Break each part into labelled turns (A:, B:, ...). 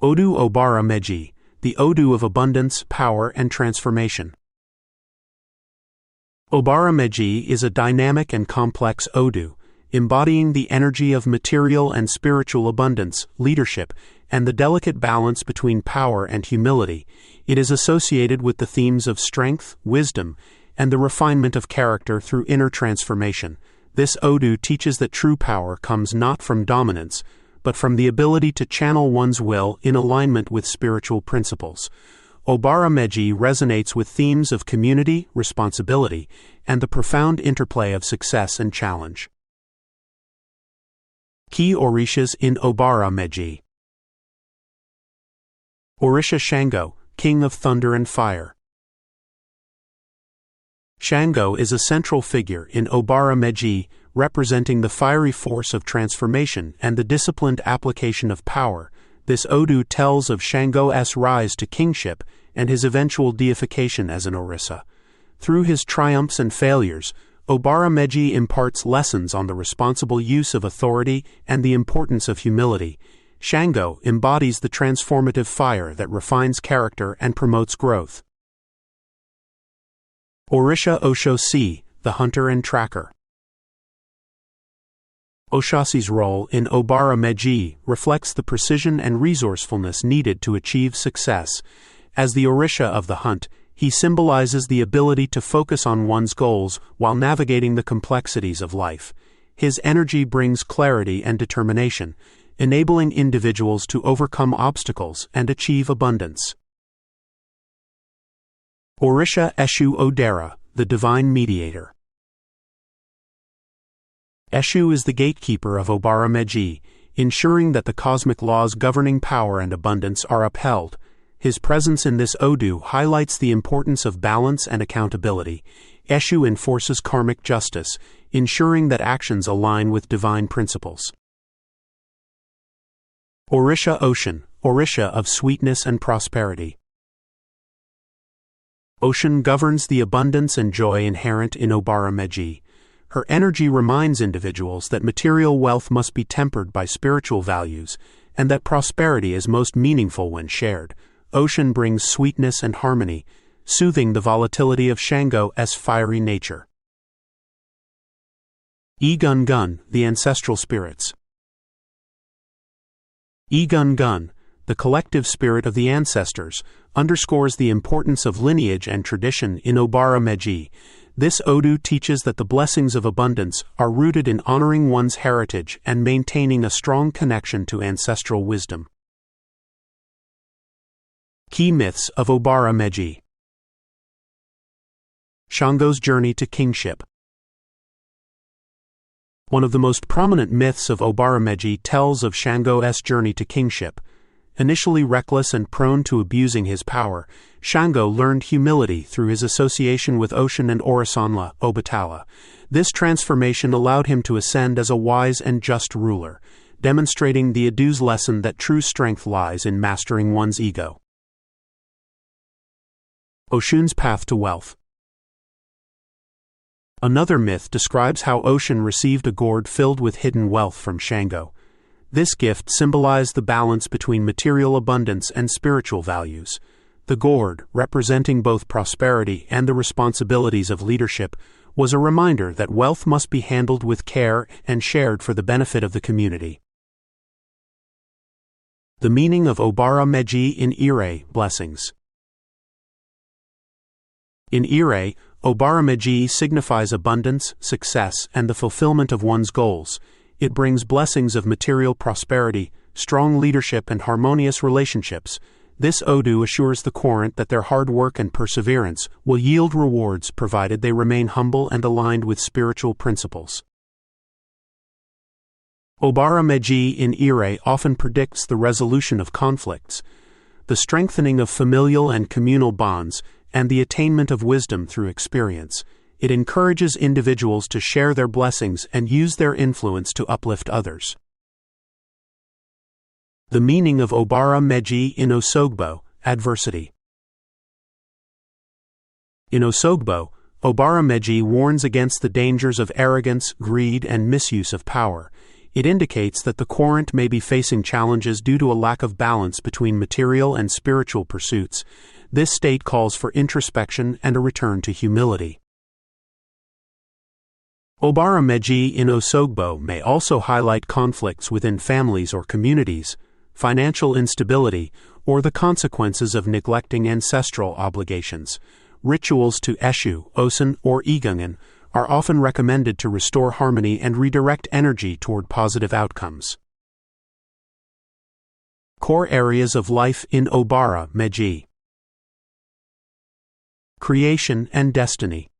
A: Odù Òbàrà Méjì, the Odù of abundance, power, and transformation. Òbàrà Méjì is a dynamic and complex Odù, embodying the energy of material and spiritual abundance, leadership, and the delicate balance between power and humility. It is associated with the themes of strength, wisdom, and the refinement of character through inner transformation. This Odù teaches that true power comes not from dominance, but from the ability to channel one's will in alignment with spiritual principles. Òbàrà Méjì resonates with themes of community, responsibility, and the profound interplay of success and challenge. Key Orishas in Òbàrà Méjì. Orisha Shango, King of Thunder and Fire. Shango is a central figure in Òbàrà Méjì, representing the fiery force of transformation and the disciplined application of power. This Odù tells of Shango's rise to kingship and his eventual deification as an Orisha. Through his triumphs and failures, Òbàrà Méjì imparts lessons on the responsible use of authority and the importance of humility. Shango embodies the transformative fire that refines character and promotes growth. Orisha Òṣòṣì, the Hunter and Tracker. Òṣòṣì's role in Òbàrà Méjì reflects the precision and resourcefulness needed to achieve success. As the Orisha of the hunt, he symbolizes the ability to focus on one's goals while navigating the complexities of life. His energy brings clarity and determination, enabling individuals to overcome obstacles and achieve abundance. Orisha Èṣù Òdèrà, the Divine Mediator. Èṣù is the gatekeeper of Òbàrà Méjì, ensuring that the cosmic laws governing power and abundance are upheld. His presence in this Odù highlights the importance of balance and accountability. Èṣù enforces karmic justice, ensuring that actions align with divine principles. Orisha Ocean, Orisha of Sweetness and Prosperity. Ocean governs the abundance and joy inherent in Òbàrà Méjì. Her energy reminds individuals that material wealth must be tempered by spiritual values, and that prosperity is most meaningful when shared. Ocean brings sweetness and harmony, soothing the volatility of Shango's fiery nature. Ògún, the Ancestral Spirits. Ògún, the collective spirit of the ancestors, underscores the importance of lineage and tradition in Òbàrà Méjì. This Odù teaches that the blessings of abundance are rooted in honoring one's heritage and maintaining a strong connection to ancestral wisdom. Key myths of Òbàrà Méjì. Shango's journey to kingship. One of the most prominent myths of Òbàrà Méjì tells of Shango's journey to kingship. Initially reckless and prone to abusing his power, Shango learned humility through his association with Ocean and Orisha Ọbàtálá. This transformation allowed him to ascend as a wise and just ruler, demonstrating the Odù's lesson that true strength lies in mastering one's ego. Oshun's path to wealth. Another myth describes how Ocean received a gourd filled with hidden wealth from Shango. This gift symbolized the balance between material abundance and spiritual values. The gourd, representing both prosperity and the responsibilities of leadership, was a reminder that wealth must be handled with care and shared for the benefit of the community. The meaning of Òbàrà Méjì in Ire, blessings. In Ire, Òbàrà Méjì signifies abundance, success, and the fulfillment of one's goals. It brings blessings of material prosperity, strong leadership, and harmonious relationships. This Odù assures the querent that their hard work and perseverance will yield rewards provided they remain humble and aligned with spiritual principles. Òbàrà Méjì in Ire often predicts the resolution of conflicts, the strengthening of familial and communal bonds, and the attainment of wisdom through experience. It encourages individuals to share their blessings and use their influence to uplift others. The meaning of Òbàrà Méjì in Òṣogbo, adversity. In Òṣogbo, Òbàrà Méjì warns against the dangers of arrogance, greed, and misuse of power. It indicates that the querent may be facing challenges due to a lack of balance between material and spiritual pursuits. This state calls for introspection and a return to humility. Òbàrà Méjì in Òṣogbo may also highlight conflicts within families or communities, financial instability, or the consequences of neglecting ancestral obligations. Rituals to Eshu, Osun, or Igungan are often recommended to restore harmony and redirect energy toward positive outcomes. Core areas of life in Òbàrà Méjì. Creation and destiny.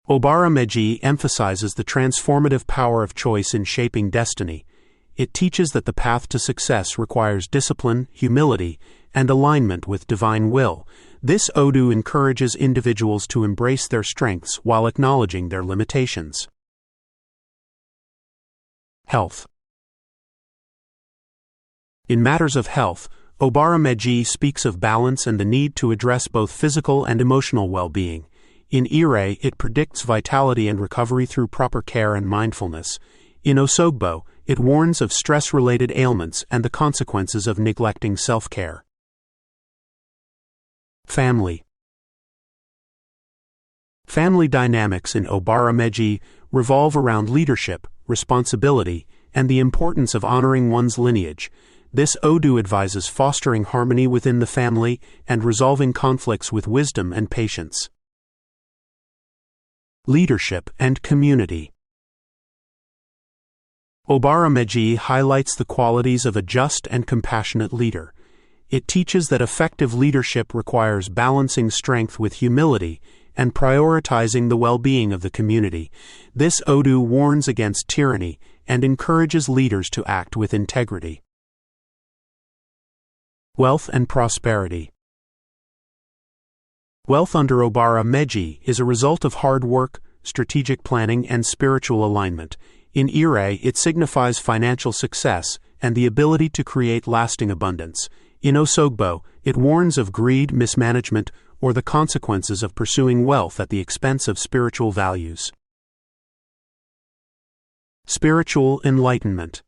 A: Òbàrà Méjì emphasizes the transformative power of choice in shaping destiny. It teaches that the path to success requires discipline, humility, and alignment with divine will. This Odù encourages individuals to embrace their strengths while acknowledging their limitations. Health. In matters of health, Òbàrà Méjì speaks of balance and the need to address both physical and emotional well-being. In Ire, it predicts vitality and recovery through proper care and mindfulness. In Òṣogbo, it warns of stress-related ailments and the consequences of neglecting self-care. Family. Family dynamics in Òbàrà Méjì revolve around leadership, responsibility, and the importance of honoring one's lineage. This Odù advises fostering harmony within the family and resolving conflicts with wisdom and patience. Leadership and community. Òbàrà Méjì highlights the qualities of a just and compassionate leader. It teaches that effective leadership requires balancing strength with humility and prioritizing the well-being of the community. This Odù warns against tyranny and encourages leaders to act with integrity. Wealth and prosperity. Wealth under Òbàrà Méjì is a result of hard work, strategic planning, and spiritual alignment. In Ire, it signifies financial success and the ability to create lasting abundance. In Òṣogbo, it warns of greed, mismanagement, or the consequences of pursuing wealth at the expense of spiritual values. Spiritual enlightenment.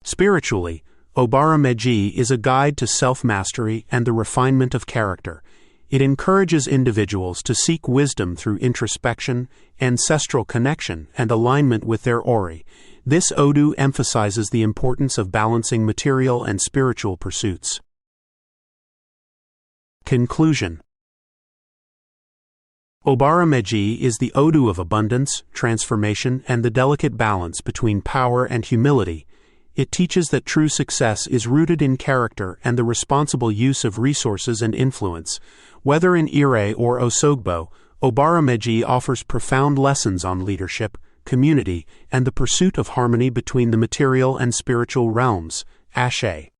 A: Spiritually, Òbàrà Méjì is a guide to self-mastery and the refinement of character. It encourages individuals to seek wisdom through introspection, ancestral connection, and alignment with their Ori. This Odù emphasizes the importance of balancing material and spiritual pursuits. Conclusion. Òbàrà Méjì is the Odù of abundance, transformation, and the delicate balance between power and humility. It teaches that true success is rooted in character and the responsible use of resources and influence. Whether in Ire or Òṣogbo, Òbàrà Méjì offers profound lessons on leadership, community, and the pursuit of harmony between the material and spiritual realms. Ashe.